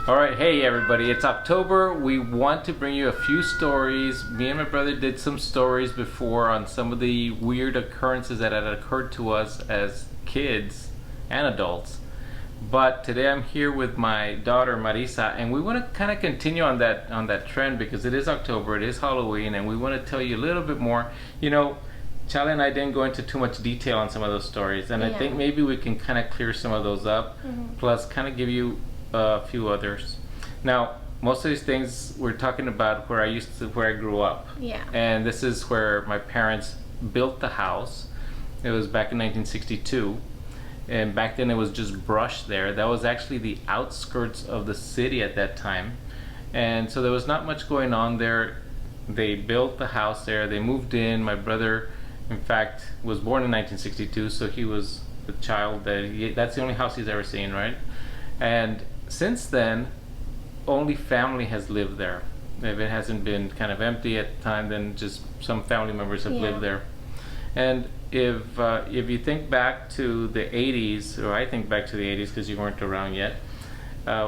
All right, hey everybody, it's October. We want to bring you a few stories. Me and my brother did some stories before on some of the weird occurrences that had occurred to us as kids and adults. But today I'm here with my daughter Marisa, and we want to kind of continue on that trend because it is October, it is Halloween, and we want to tell you a little bit more. Charlie and I didn't go into too much detail on some of those stories, and I think maybe we can kind of clear some of those up, plus kind of give you a few others. Now, most of these things we're talking about where I grew up. Yeah. And this is where my parents built the house. It was back in 1962. And back then it was just brush there. That was actually the outskirts of the city at that time. And so there was not much going on there. They built the house there. They moved in. My brother, in fact, was born in 1962, so he was the child that's the only house he's ever seen, right? And since then, only family has lived there. If it hasn't been kind of empty at the time, then just some family members have lived there. And if you think back to the 80s, or I think back to the 80s because you weren't around yet,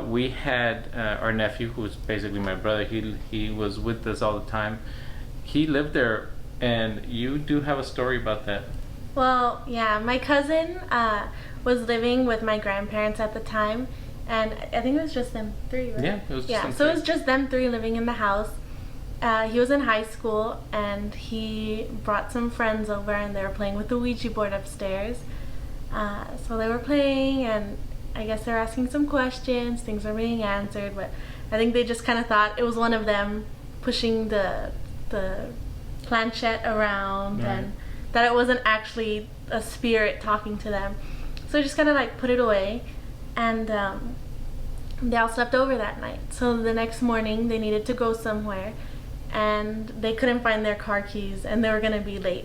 we had our nephew, who was basically my brother. He was with us all the time. He lived there, and you do have a story about that. Well, yeah, my cousin was living with my grandparents at the time, and I think it was just them three, right? Yeah, it was just them so three. it was just them three living in the house. He was in high school, and he brought some friends over, and they were playing with the Ouija board upstairs. So they were playing, and I guess they were asking some questions. Things were being answered, but I think they just kind of thought it was one of them pushing the planchette around, and that it wasn't actually a spirit talking to them. So just kind of like put it away, and they all slept over that night. So the next morning they needed to go somewhere, and they couldn't find their car keys, and they were going to be late.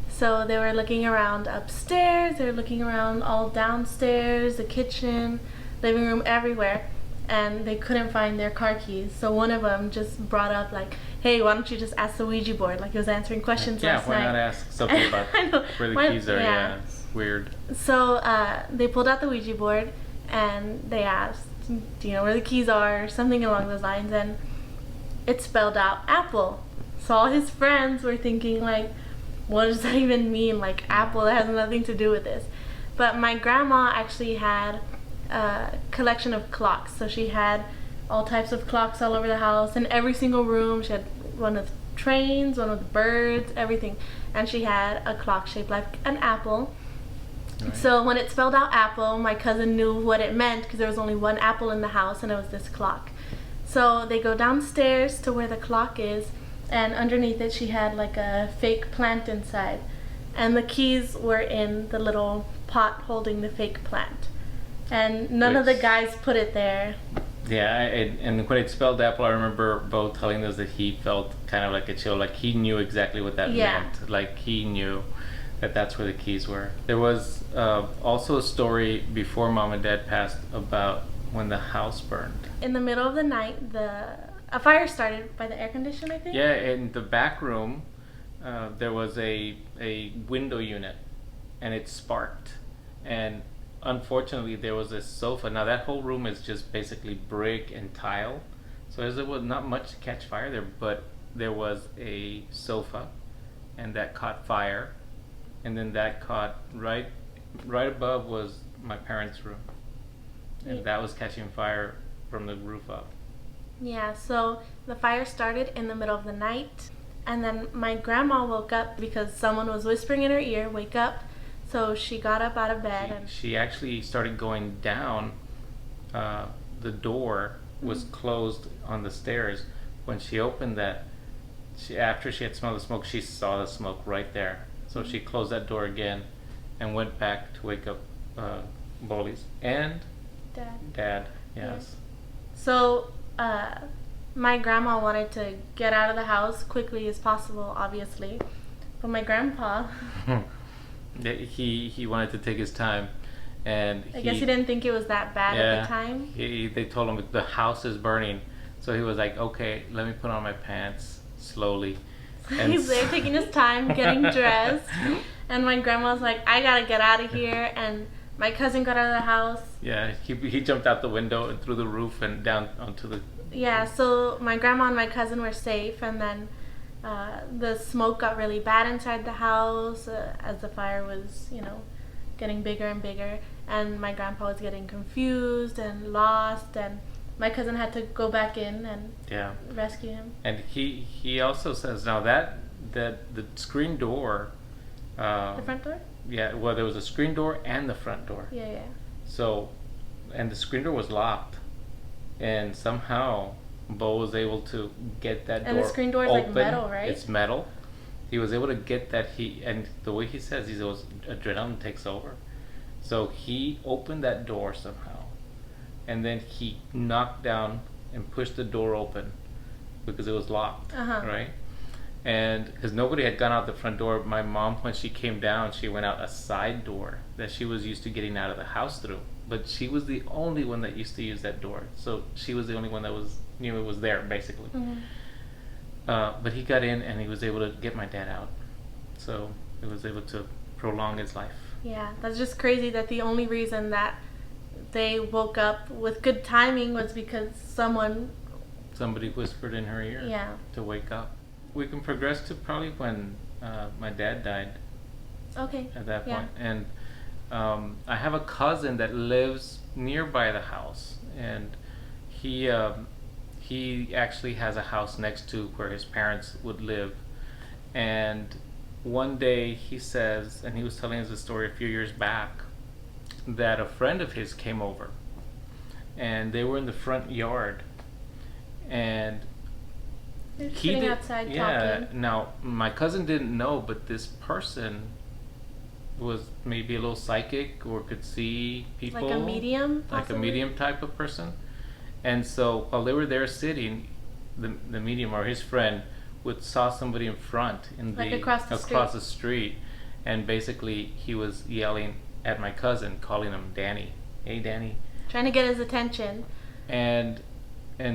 So they were looking around upstairs, they were looking around all downstairs, the kitchen, living room, everywhere, and they couldn't find their car keys. So one of them just brought up like, hey, why don't you just ask the Ouija board? Like, he was answering questions last night. Yeah, why not ask something about where the keys are? Yeah, it's weird. So they pulled out the Ouija board, and they asked, do you know where the keys are, or something along those lines, and it spelled out apple. So all his friends were thinking like, what does that even mean? Like, apple, that has nothing to do with this. But my grandma actually had a collection of clocks. So she had all types of clocks all over the house, in every single room. She had one with trains, one with birds, everything. And she had a clock shaped like an apple. Right. So when it spelled out apple, my cousin knew what it meant because there was only one apple in the house, and it was this clock. So they go downstairs to where the clock is, and underneath it she had like a fake plant inside, and the keys were in the little pot holding the fake plant, and none of the guys put it there. Yeah, and when it spelled apple, I remember Bo telling us that he felt kind of like a chill, like he knew exactly what that meant. Like he knew that that's where the keys were. There was also a story before Mom and Dad passed about when the house burned. In the middle of the night, a fire started by the air conditioner, I think. Yeah, in the back room, there was a window unit, and it sparked. And unfortunately, there was a sofa. Now that whole room is just basically brick and tile, so there was not much to catch fire there. But there was a sofa, and that caught fire, and then that caught right above was my parents' room. And that was catching fire from the roof up. Yeah, so the fire started in the middle of the night, and then my grandma woke up because someone was whispering in her ear, wake up. So she got up out of bed, and she actually started going down. The door was closed on the stairs. When she opened that, after she had smelled the smoke, she saw the smoke right there. So she closed that door again and went back to wake up Bolis and Dad, yes. So my grandma wanted to get out of the house quickly as possible, obviously. But my grandpa... he wanted to take his time. And I guess he didn't think it was that bad at the time. They told him the house is burning. So he was like, okay, let me put on my pants slowly. And he's there taking his time, getting dressed. And my grandma's like, I gotta get out of here. And My cousin got out of the house. Yeah, he jumped out the window and through the roof and down onto the... Yeah, so my grandma and my cousin were safe, and then the smoke got really bad inside the house as the fire was, getting bigger and bigger, and my grandpa was getting confused and lost, and my cousin had to go back in and rescue him. And he also says now that the screen door... the front door? Yeah, well, there was a screen door and the front door. Yeah. So, and the screen door was locked, and somehow Bo was able to get that door open. And the screen door is like metal, right? It's metal. He was able to get that. And the way he says, he goes, adrenaline takes over. So he opened that door somehow, and then he knocked down and pushed the door open because it was locked, right? And because nobody had gone out the front door, my mom, when she came down, she went out a side door that she was used to getting out of the house through. But she was the only one that used to use that door. So she was the only one that knew it was there, basically. But he got in and he was able to get my dad out. So it was able to prolong his life. Yeah, that's just crazy that the only reason that they woke up with good timing was because somebody whispered in her ear to wake up. We can progress to probably when my dad died. Okay. At that point. And I have a cousin that lives nearby the house, and he actually has a house next to where his parents would live. And one day he says, and he was telling us a story a few years back, that a friend of his came over, and they were in the front yard, and sitting outside talking. Now my cousin didn't know, but this person was maybe a little psychic or could see people, like a medium, possibly? Like a medium type of person. And so while they were there sitting, the medium or his friend saw somebody in front across the street, and basically he was yelling at my cousin, calling him Danny. Hey, Danny. Trying to get his attention. And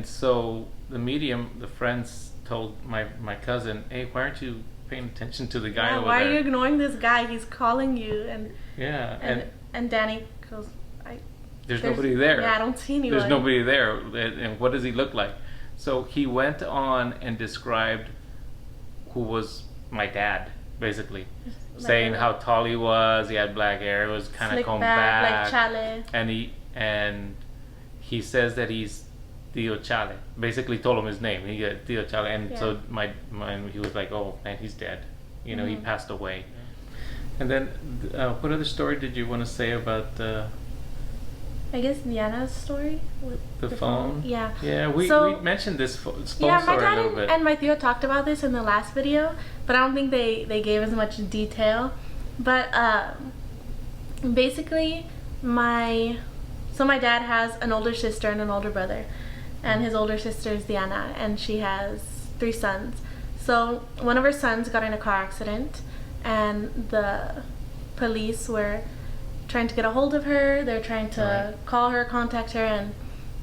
so the medium, the friends told my cousin, hey, why aren't you paying attention to the guy over there? Why are you ignoring this guy? He's calling you. And Danny goes, there's nobody there. Yeah, I don't see anyone. There's nobody there. And what does he look like? So he went on and described who was my dad, basically. Saying how tall he was, he had black hair, it was kind of combed back. Like Chale. And he says that he's Tio Chale. Basically told him his name. He got Tio Chale, and so he was like, oh man, he's dead. He passed away. And then, what other story did you want to say about? I guess Diana's story with the phone. Yeah. Yeah, we mentioned this phone story my a little bit. and my Tio talked about this in the last video, but I don't think they gave as much detail. But basically, my dad has an older sister and an older brother. And his older sister is Diana, and she has 3 sons. So one of her sons got in a car accident, and the police were trying to get a hold of her. They're trying to call her, contact her, and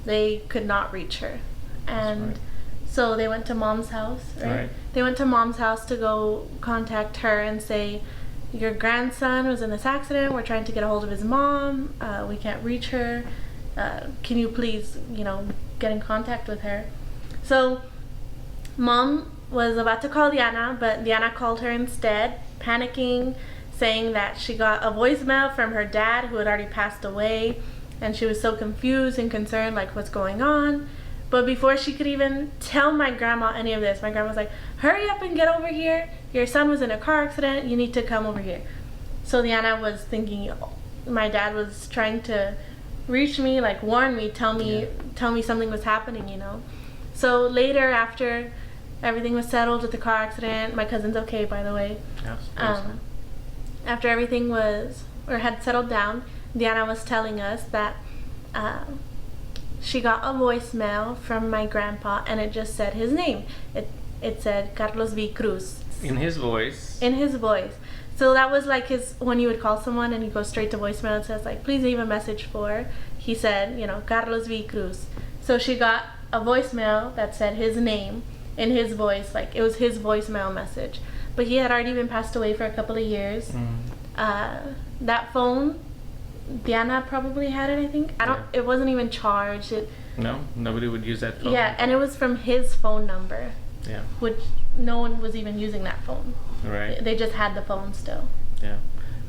they could not reach her. And so they went to Mom's house, right? They went to Mom's house to go contact her and say, your grandson was in this accident. We're trying to get a hold of his mom. We can't reach her. Can you please, get in contact with her? So Mom was about to call Diana, but Diana called her instead, panicking, saying that she got a voicemail from her dad who had already passed away, and she was so confused and concerned, like, what's going on? But before she could even tell my grandma any of this, my grandma was like, hurry up and get over here. Your son was in a car accident. You need to come over here. So Diana was thinking my dad was trying to reach me, like warn me, tell me something was happening, So later, after everything was settled with the car accident, my cousin's okay, by the way. Yes, after everything had settled down, Diana was telling us that she got a voicemail from my grandpa, and it just said his name. It said Carlos V. Cruz. In his voice. So that was like when you would call someone and you go straight to voicemail, it says like, please leave a message for, he said, Carlos V. Cruz. So she got a voicemail that said his name in his voice, like it was his voicemail message. But he had already been passed away for a couple of years. That phone Diana probably had it, I think. It wasn't even charged. No, nobody would use that phone. Yeah, and it was from his phone number. Yeah. Which no one was even using that phone. Right. They just had the phone still. Yeah.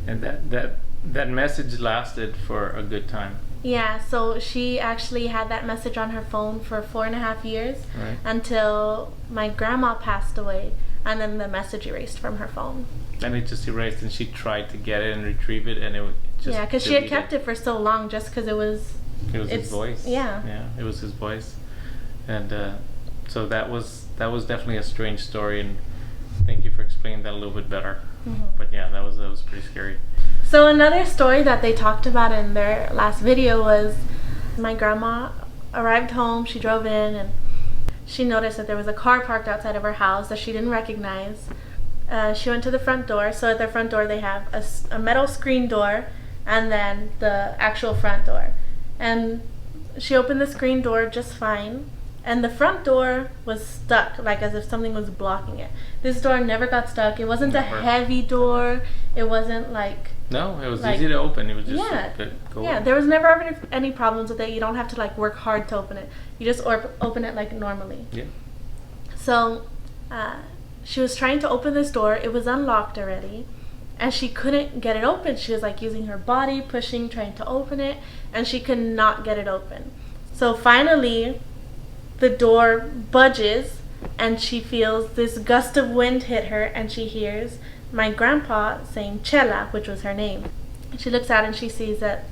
And that message lasted for a good time. Yeah, so she actually had that message on her phone for 4.5 years, right, until my grandma passed away, and then the message erased from her phone. And it just erased, and she tried to get it and retrieve it, and it just yeah, because she had kept it for so long, just because it was his voice. Yeah. Yeah, it was his voice, and so that was definitely a strange story, and thank you for explaining that a little bit better. Mm-hmm. But yeah, that was pretty scary. So another story that they talked about in their last video was my grandma arrived home, she drove in, and she noticed that there was a car parked outside of her house that she didn't recognize. She went to the front door. So at their front door they have a metal screen door and then the actual front door. And she opened the screen door just fine. And the front door was stuck, like as if something was blocking it. This door never got stuck. It wasn't a heavy door. It wasn't like... No, it was easy to open. It was just go yeah. There was never any problems with it. You don't have to like work hard to open it. You just open it like normally. Yeah. So she was trying to open this door. It was unlocked already, and she couldn't get it open. She was like using her body, pushing, trying to open it, and she could not get it open. So finally, the door budges, and she feels this gust of wind hit her, and she hears my grandpa saying Chela, which was her name. She looks out and she sees that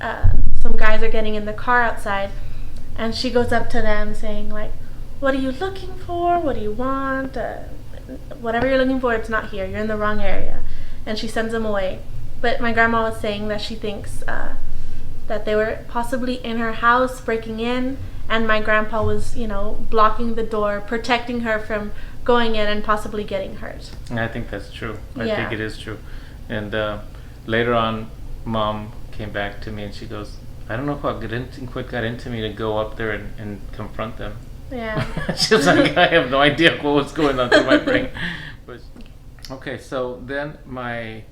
some guys are getting in the car outside, and she goes up to them saying like, what are you looking for? What do you want? Whatever you're looking for, it's not here. You're in the wrong area. And she sends them away. But my grandma was saying that she thinks that they were possibly in her house breaking in, and my grandpa was, blocking the door, protecting her from going in and possibly getting hurt. I think that's true. I think it is true. And later on, Mom came back to me and she goes, I don't know what got into me to go up there and confront them. Yeah. She was like, I have no idea what was going on through my brain. But, okay, so then my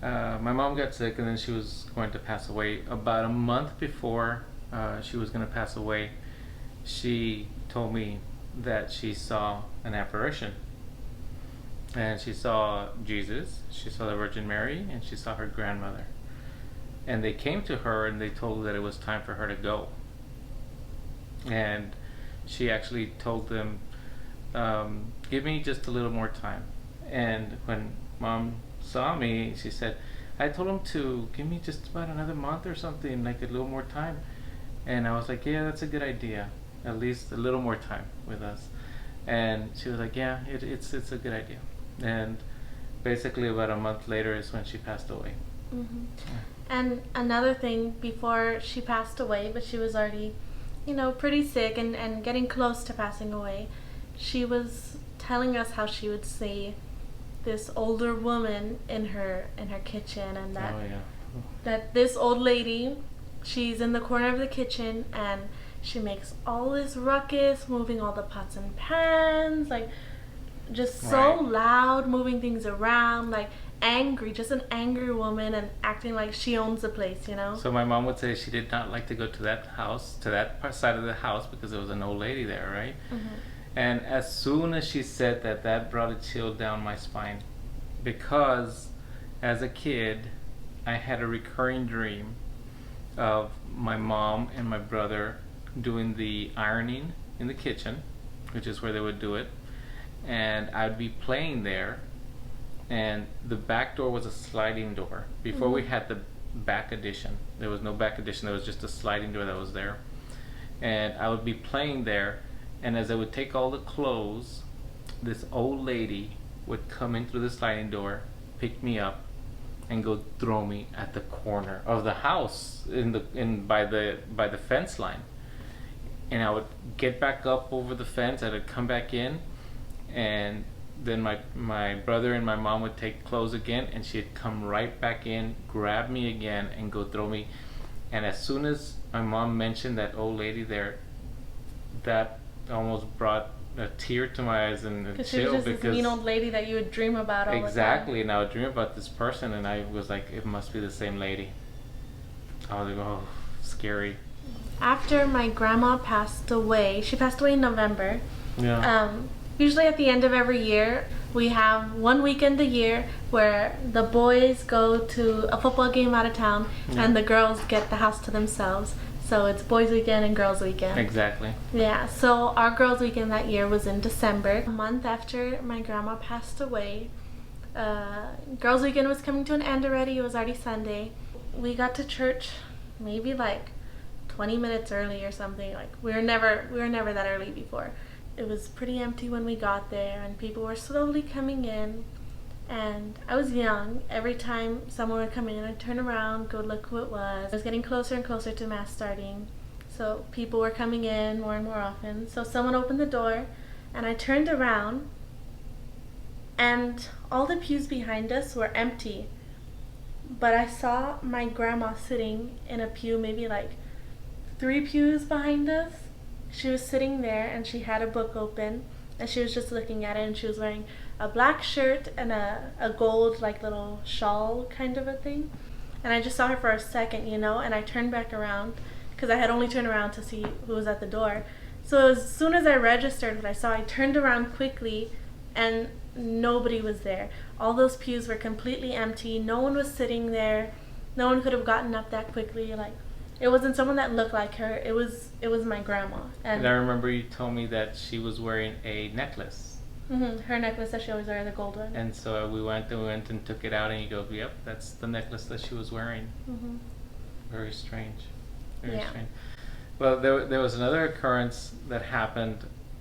mom got sick, and then she was going to pass away. About a month before she was going to pass away, she told me that she saw an apparition. And she saw Jesus, she saw the Virgin Mary, and she saw her grandmother. And they came to her and they told her that it was time for her to go. And she actually told them, give me just a little more time. And when Mom saw me, she said, I told him to give me just about another month or something, like a little more time. And I was like, yeah, that's a good idea. At least a little more time with us. And she was like, yeah, it's a good idea. And basically about a month later is when she passed away. Mm-hmm. Yeah. And another thing, before she passed away, but she was already, pretty sick and getting close to passing away, she was telling us how she would see this older woman in her kitchen, and that this old lady, she's in the corner of the kitchen, and she makes all this ruckus, moving all the pots and pans, like just so loud, moving things around, like angry, just an angry woman, and acting like she owns the place, So my mom would say she did not like to go to that house, to that side of the house, because there was an old lady there, right? Mm-hmm. And as soon as she said that, that brought a chill down my spine, because as a kid, I had a recurring dream of my mom and my brother doing the ironing in the kitchen, which is where they would do it, and I'd be playing there, and the back door was a sliding door. Before we had the back addition, there was no back addition, there was just a sliding door that was there, and I would be playing there, and as I would take all the clothes, this old lady would come in through the sliding door, pick me up, and go throw me at the corner of the house by the fence line. And I would get back up over the fence, I would come back in, and then my brother and my mom would take clothes again, and she'd come right back in, grab me again, and go throw me. And as soon as my mom mentioned that old lady there, that almost brought a tear to my eyes and a chill, because this mean old lady that you would dream about all the time. Exactly, and I would dream about this person, and I was like, it must be the same lady. Oh, scary. After my grandma passed away, she passed away in November. Yeah. Usually at the end of every year, we have one weekend a year where the boys go to a football game out of town and the girls get the house to themselves. So it's boys weekend and girls weekend. Exactly. Yeah, so our girls weekend that year was in December. A month after my grandma passed away, girls weekend was coming to an end already. It was already Sunday. We got to church maybe like 20 minutes early or something. Like we were never that early before. It was pretty empty when we got there, and people were slowly coming in. And I was young. Every time someone would come in, I'd turn around, go look who it was. It was getting closer and closer to mass starting, so people were coming in more and more often. So someone opened the door, and I turned around, and all the pews behind us were empty. But I saw my grandma sitting in a pew, maybe like 3 pews behind us. She was sitting there and she had a book open and she was just looking at it, and she was wearing a black shirt and a gold like little shawl kind of a thing. And I just saw her for a second, and I turned back around because I had only turned around to see who was at the door. So as soon as I registered what I saw, I turned around quickly and nobody was there. All those pews were completely empty. No one was sitting there. No one could have gotten up that quickly. Like, it wasn't someone that looked like her. It was my grandma. And I remember you told me that she was wearing a necklace. Her necklace that she always wears, the gold one. And so we went and took it out, and you go, yep, that's the necklace that she was wearing. Very strange. Very strange. Well, there was another occurrence that happened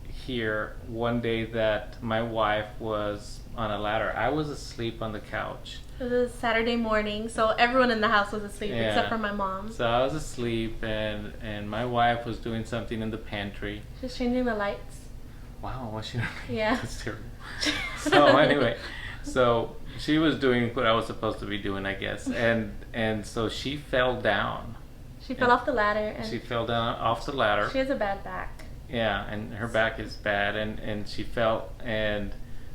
here one day that my wife was on a ladder. I was asleep on the couch. It was a Saturday morning, so everyone in the house was asleep except for my mom. So I was asleep, and my wife was doing something in the pantry. She was changing the lights. Wow, was she? Yeah. That's terrible. So anyway, so she was doing what I was supposed to be doing, I guess, and so she fell down. She fell off the ladder. And she fell down off the ladder. She has a bad back. Yeah, and her back is bad, and she fell, and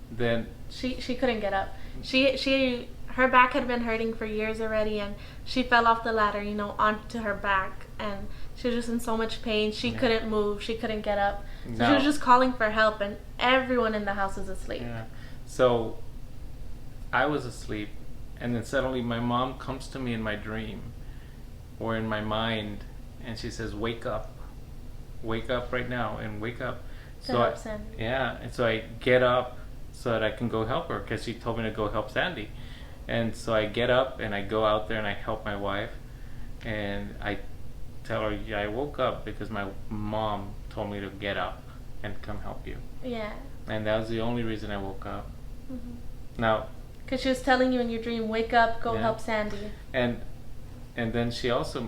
then she couldn't get up. Her back had been hurting for years already, and she fell off the ladder, onto her back, and she was just in so much pain. She couldn't move. She couldn't get up. So she was just calling for help, and everyone in the house was asleep. Yeah. So I was asleep, and then suddenly my mom comes to me in my dream, or in my mind, and she says, "Wake up right now, and wake up." And so I get up so that I can go help her, because she told me to go help Sandy. And so I get up and I go out there and I help my wife, and I tell her, I woke up because my mom told me to get up and come help you. Yeah. And that was the only reason I woke up. Now, because she was telling you in your dream, wake up, go help Sandy. And then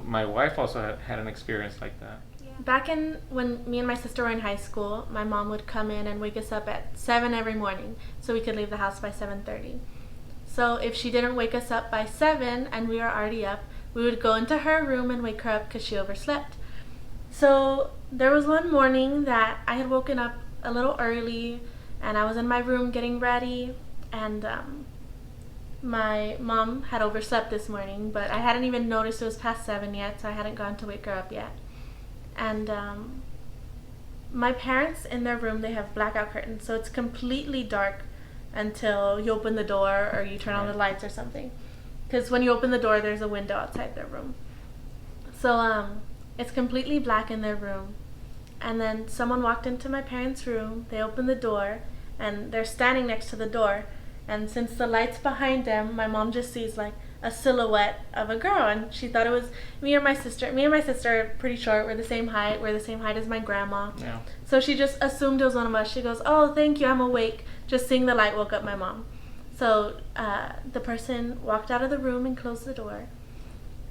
my wife also had an experience like that. Back when me and my sister were in high school, my mom would come in and wake us up at 7 every morning so we could leave the house by 7:30. So if she didn't wake us up by 7 and we were already up, we would go into her room and wake her up because she overslept. So there was one morning that I had woken up a little early, and I was in my room getting ready, and my mom had overslept this morning, but I hadn't even noticed it was past 7 yet, so I hadn't gone to wake her up yet. And my parents, in their room, they have blackout curtains, so it's completely dark until you open the door or you turn on the lights or something. Because when you open the door, there's a window outside their room. So it's completely black in their room. And then someone walked into my parents' room, they opened the door, and they're standing next to the door. And since the light's behind them, my mom just sees like a silhouette of a girl, and she thought it was me or my sister. Me and my sister are pretty short. We're the same height. We're the same height as my grandma. Yeah. So she just assumed it was one of us. She goes, "Oh, thank you, I'm awake." Just seeing the light woke up my mom. So the person walked out of the room and closed the door.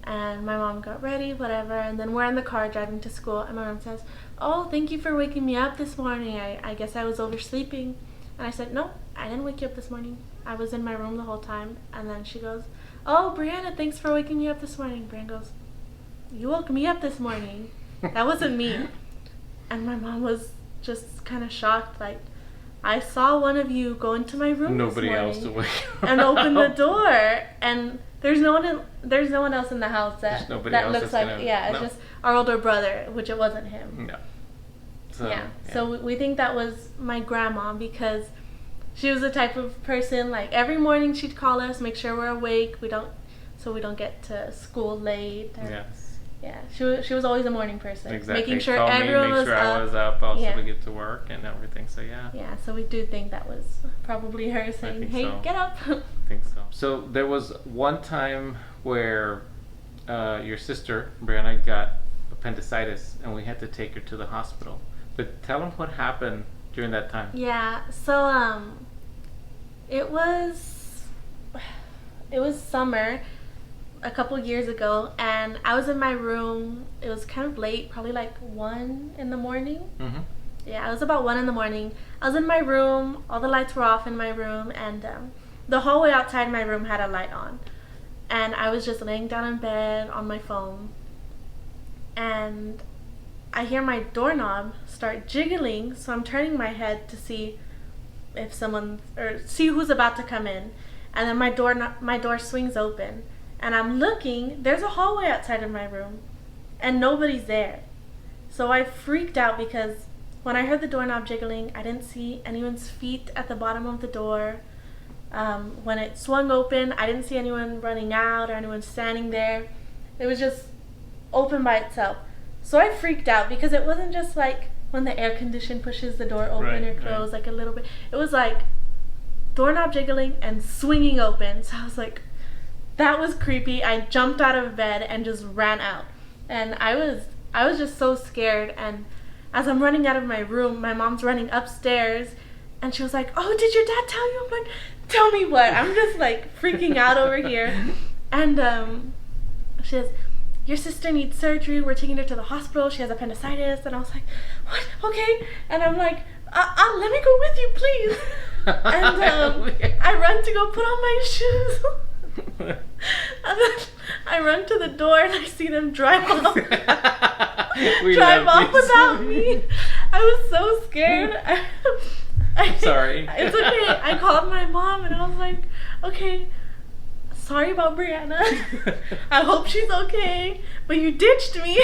And my mom got ready, whatever, and then we're in the car driving to school, and my mom says, "Oh, thank you for waking me up this morning. I guess I was oversleeping." And I said, "No, I didn't wake you up this morning. I was in my room the whole time." And then she goes, "Oh, Brianna, thanks for waking me up this morning." Brianna goes, "You woke me up this morning. That wasn't me." And my mom was just kind of shocked, like, I saw one of you go into my room Nobody this else to morning wake and open the door, and there's no one else in the house There's that nobody that else looks that's like gonna- yeah, it's no. just our older brother, which it wasn't him. No. So, Yeah. So we think that was my grandma because she was the type of person like every morning she'd call us, make sure we're awake. We don't get to school late. Yes. Yeah. She was always a morning person. Exactly. Making sure Call me, everyone make was sure up. I was up also Yeah. to get to work and everything. So yeah. Yeah. So we do think that was probably her saying, think "Hey, so. get up." I think so. So there was one time where your sister Brianna got appendicitis and we had to take her to the hospital. But tell them what happened during that time. Yeah. So it was summer a couple years ago, and I was in my room. It was kind of late, probably like 1 in the morning. Mm-hmm. Yeah, it was about 1 in the morning. I was in my room, all the lights were off in my room, and the hallway outside my room had a light on. And I was just laying down in bed on my phone, and I hear my doorknob start jiggling, so I'm turning my head to see if see who's about to come in. And then my door swings open, and I'm looking, there's a hallway outside of my room, and nobody's there. So I freaked out because when I heard the doorknob jiggling, I didn't see anyone's feet at the bottom of the door. When it swung open, I didn't see anyone running out or anyone standing there. It was just open by itself. So I freaked out because it wasn't just like when the air condition pushes the door open or close like a little bit. It was like doorknob jiggling and swinging open. So I was like, that was creepy. I jumped out of bed and just ran out. And I was just so scared. And as I'm running out of my room, my mom's running upstairs, and she was like, "Oh, did your dad tell you?" I'm like, "Tell me what?" I'm just like freaking out over here. And she says, "Your sister needs surgery. We're taking her to the hospital. She has appendicitis." And I was like, "What? Okay." And I'm like, "Let me go with you, please." And I run to go put on my shoes. And then I run to the door and I see them drive off. Drive off without me. I was so scared. I'm sorry. It's okay. I called my mom and I was like, "Okay, sorry about Brianna. I hope she's okay, but you ditched me."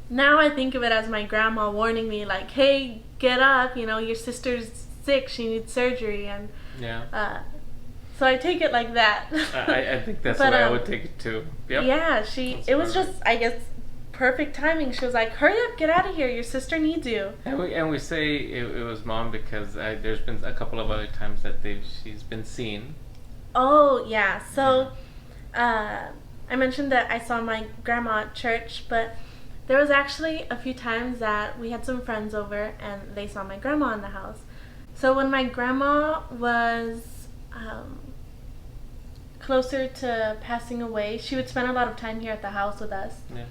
Now I think of it as my grandma warning me, like, "Hey, get up, your sister's sick, she needs surgery." And yeah. So I take it like that. I think that's the way I would take it too. Yep. Yeah, it was perfect. just, I guess, perfect timing. She was like, "Hurry up, get out of here, your sister needs you." And we say it was mom because there's been a couple of other times that she's been seen. Oh, yeah. So I mentioned that I saw my grandma at church, but there was actually a few times that we had some friends over and they saw my grandma in the house. So when my grandma was closer to passing away, she would spend a lot of time here at the house with us. Yeah.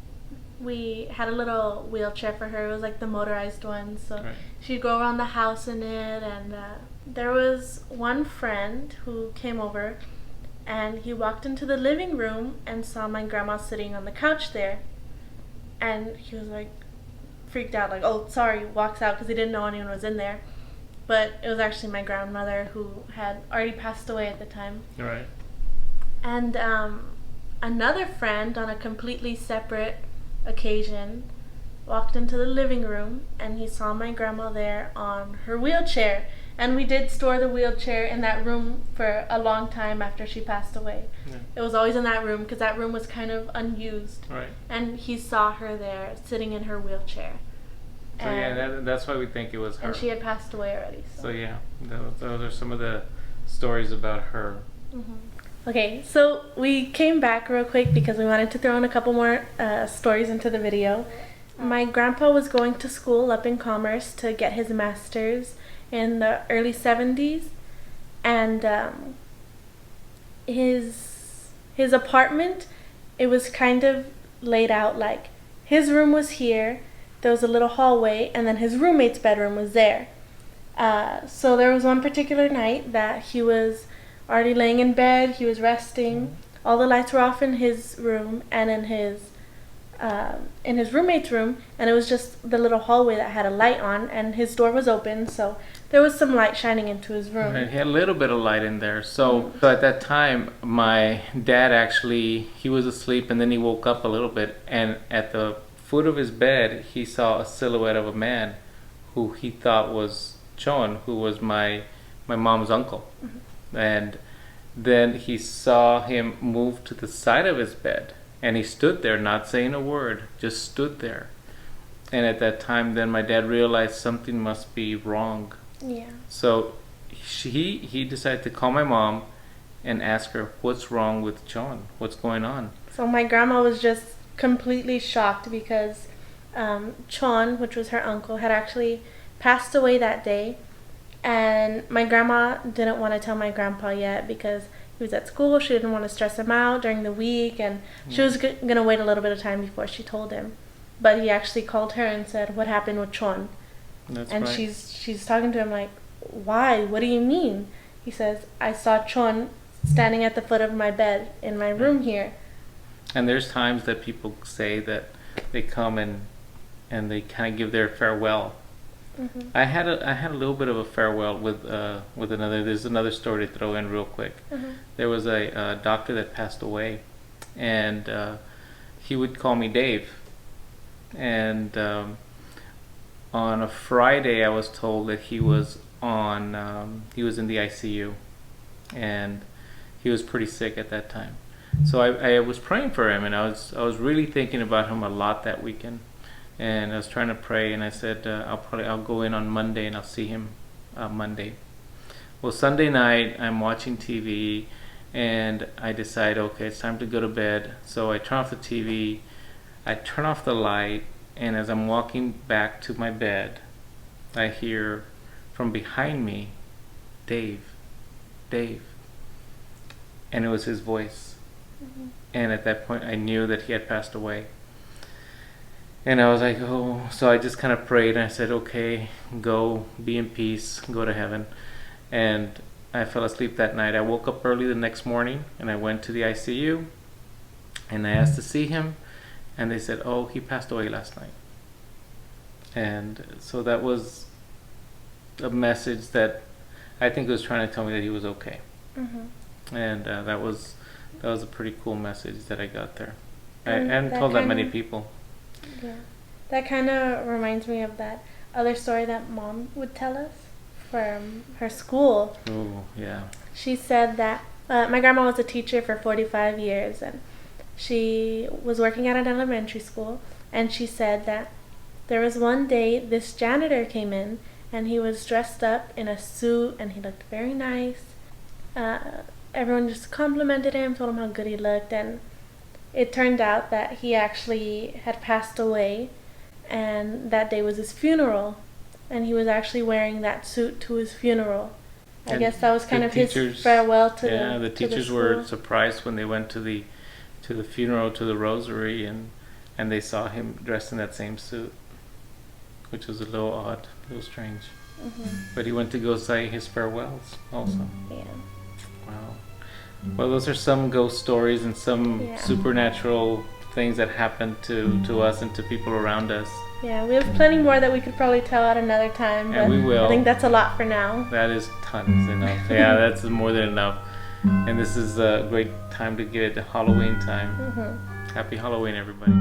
We had a little wheelchair for her. It was like the motorized one, so Right. she'd go around the house in it. And there was one friend who came over, and he walked into the living room and saw my grandma sitting on the couch there, and he was like freaked out, like, "Oh, sorry," walks out because he didn't know anyone was in there. But it was actually my grandmother who had already passed away at the time. Right. And another friend on a completely separate occasion walked into the living room and he saw my grandma there on her wheelchair. And we did store the wheelchair in that room for a long time after she passed away. Yeah. It was always in that room because that room was kind of unused. Right. And he saw her there sitting in her wheelchair. So yeah, that's why we think it was her. And she had passed away already. So yeah, those are some of the stories about her. Mm-hmm. Okay, so we came back real quick because we wanted to throw in a couple more stories into the video. My grandpa was going to school up in Commerce to get his master's in the early 70s, and his apartment, it was kind of laid out like his room was here, there was a little hallway, and then his roommate's bedroom was there. So there was one particular night that he was already laying in bed, he was resting, all the lights were off in his room and in his in his roommate's room, and it was just the little hallway that had a light on, and his door was open, so there was some light shining into his room. Right, he had a little bit of light in there. So at that time, my dad actually, he was asleep, and then he woke up a little bit, and at the foot of his bed, he saw a silhouette of a man who he thought was Chon, who was my mom's uncle. And then he saw him move to the side of his bed, and he stood there not saying a word, just stood there. And at that time, then my dad realized something must be wrong. Yeah. So he decided to call my mom and ask her, what's wrong with Chon? What's going on? So my grandma was just completely shocked because Chon, which was her uncle, had actually passed away that day. And my grandma didn't want to tell my grandpa yet because he was at school. She didn't want to stress him out during the week, and she was going to wait a little bit of time before she told him. But he actually called her and said, what happened with Chon? That's and right. she's talking to him like, why? What do you mean? He says, I saw Chon standing at the foot of my bed in my room here. And there's times that people say that they come and they kind of give their farewell. Mm-hmm. I had a little bit of a farewell with another. There's another story to throw in real quick. Mm-hmm. There was a doctor that passed away, and he would call me Dave. And on a Friday, I was told that he was he was in the ICU, and he was pretty sick at that time. So I was praying for him, and I was really thinking about him a lot that weekend. And I was trying to pray, and I said, I'll go in on Monday and I'll see him Monday. Well, Sunday night I'm watching TV, and I decide, okay, it's time to go to bed. So I turn off the TV, I turn off the light, and as I'm walking back to my bed, I hear from behind me, Dave, Dave, and it was his voice. Mm-hmm. And at that point, I knew that he had passed away. And I was like, oh, so I just kind of prayed, and I said, okay, go, be in peace, go to heaven. And I fell asleep that night. I woke up early the next morning, and I went to the ICU, and I asked to see him, and they said, oh, he passed away last night. And so that was a message that I think was trying to tell me that he was okay. Mm-hmm. And that was a pretty cool message that I got there. I And hadn't that told that many kinda- people. Yeah. That kind of reminds me of that other story that Mom would tell us from her school. Oh, yeah. She said that my grandma was a teacher for 45 years, and she was working at an elementary school, and she said that there was one day this janitor came in, and he was dressed up in a suit, and he looked very nice. Everyone just complimented him, told him how good he looked, and it turned out that he actually had passed away, and that day was his funeral, and he was actually wearing that suit to his funeral. I And guess that was kind the of his teachers- farewell to Yeah, the to teachers school. were surprised when they went to the funeral, to the rosary, and they saw him dressed in that same suit, which was a little odd, a little strange. Mm-hmm. But he went to go say his farewells also. Yeah. Wow. Well, those are some ghost stories and some Yeah. supernatural things that happened to us and to people around us. Yeah, we have plenty more that we could probably tell at another time, And but we will. I think that's a lot for now. That is tons enough. Yeah, that's more than enough. And this is a great time to get Halloween time. Mm-hmm. Happy Halloween, everybody.